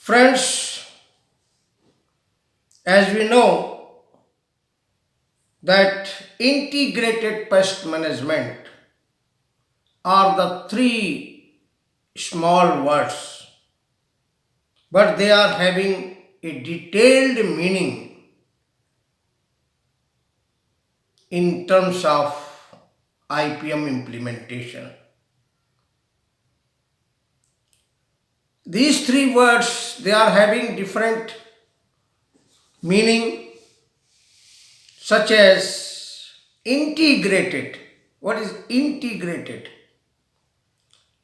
Friends, as we know that integrated pest management are the three small words, but they are having a detailed meaning in terms of IPM implementation. These three words, they are having different meaning, such as integrated. What is integrated?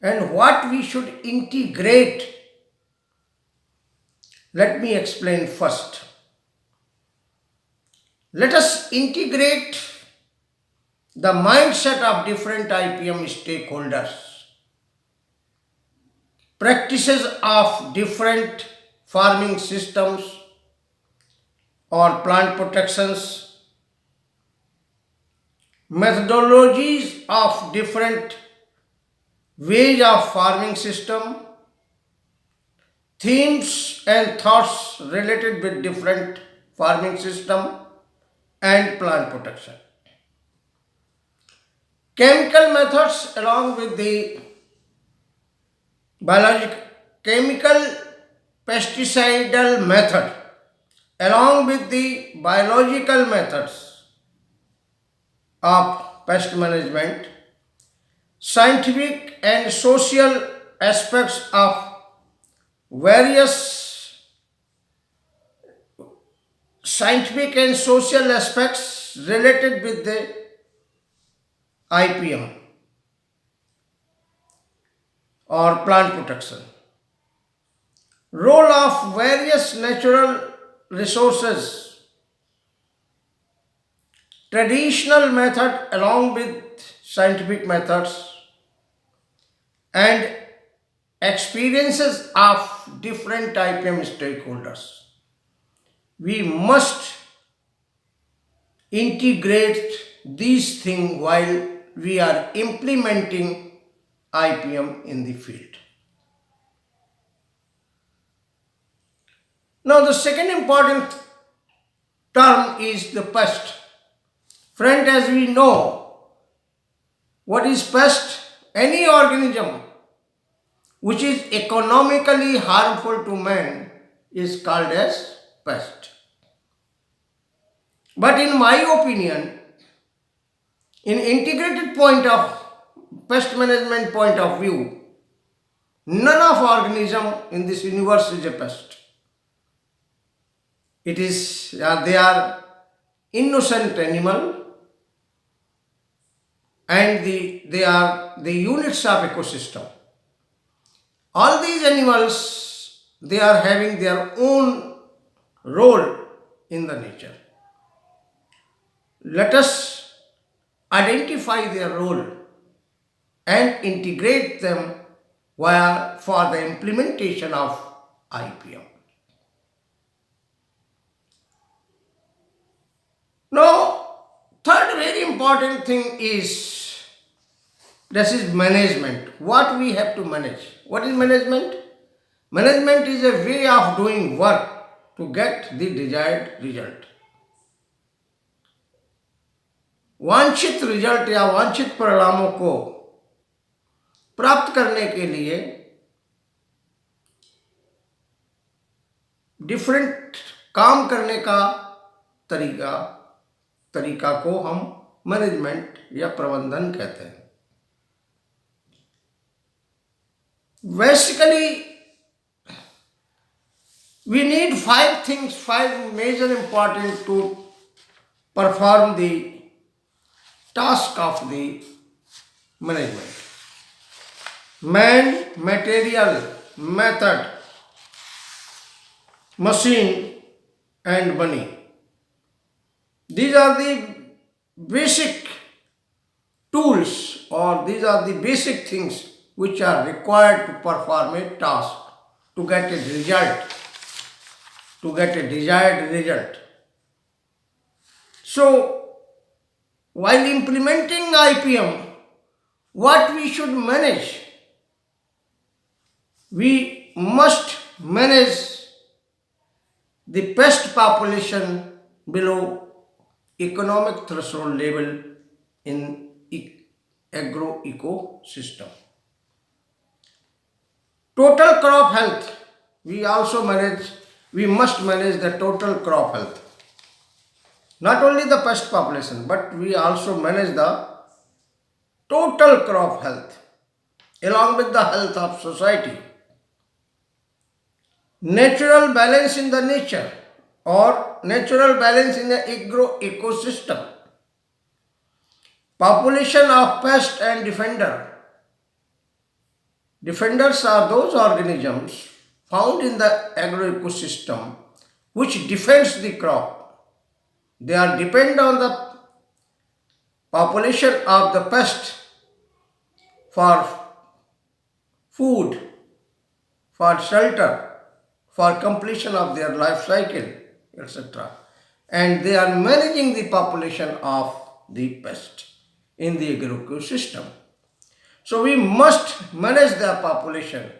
And what we should integrate? Let me explain first. Let us integrate the mindset of different IPM stakeholders, practices of different farming systems or plant protections, methodologies of different ways of farming system, themes and thoughts related with different farming system and plant protection. Chemical methods along with the biological chemical pesticidal method along with the biological methods of pest management, scientific and social aspects of various scientific and social aspects related with the IPM or plant protection. Role of various natural resources, traditional method along with scientific methods, and experiences of different IPM stakeholders. We must integrate these things while we are implementing IPM in the field. Now, the second important term is the pest. Friend, as we know, what is pest? Any organism which is economically harmful to man is called as pest. But in my opinion, in integrated point of pest management point of view, none of organism in this universe is a pest. It is they are innocent animal and they are the units of ecosystem. All these animals, they are having their own role in the nature. Let us identify their role and integrate them for the implementation of IPM. Now, third very important thing is this is management. What we have to manage. What is management? Management is a way of doing work to get the desired result. वांछित result या वांछित परिणामों को प्राप्त करने के लिए different काम करने का तरीका को हम मैनेजमेंट या प्रबंधन कहते हैं. Basically, we need five major important to perform the task of the management. Man, material, method, machine and money. These are the basic tools or these are the basic things which are required to perform a task to get a result, to get a desired result. So, while implementing IPM, what we should manage? We must manage the pest population below economic threshold level in agro ecosystem. Total crop health. We must manage the total crop health. Not only the pest population, but we also manage the total crop health along with the health of society. Natural balance in the nature or natural balance in the agro ecosystem. Population of pest and defender. Defenders are those organisms found in the agroecosystem which defends the crop. They are depend on the population of the pest for food, for shelter, for completion of their life cycle, etc. And they are managing the population of the pest in the agroecosystem. So we must manage the population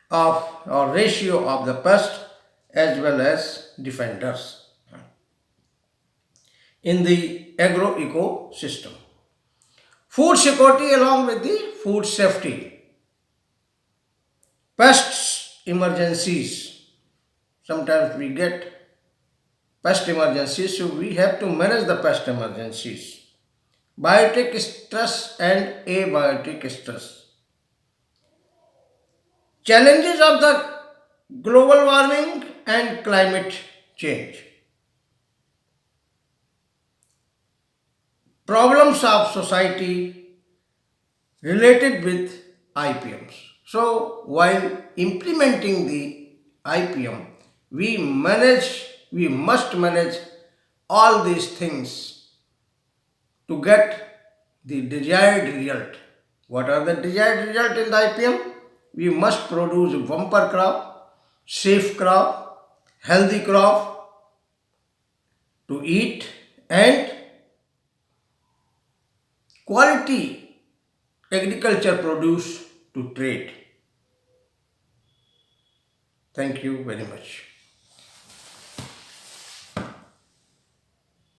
of or ratio of the pest as well as defenders in the agroecosystem. Food security along with the food safety. Pests emergencies. Sometimes we get pest emergencies, so we have to manage the pest emergencies. Biotic stress and abiotic stress. Challenges of the global warming and climate change. Problems of society related with IPMs. So while implementing the IPM, we must manage all these things to get the desired result. What are the desired result in the IPM? We must produce bumper crop, safe crop, healthy crop to eat and quality agriculture produce to trade. Thank you very much.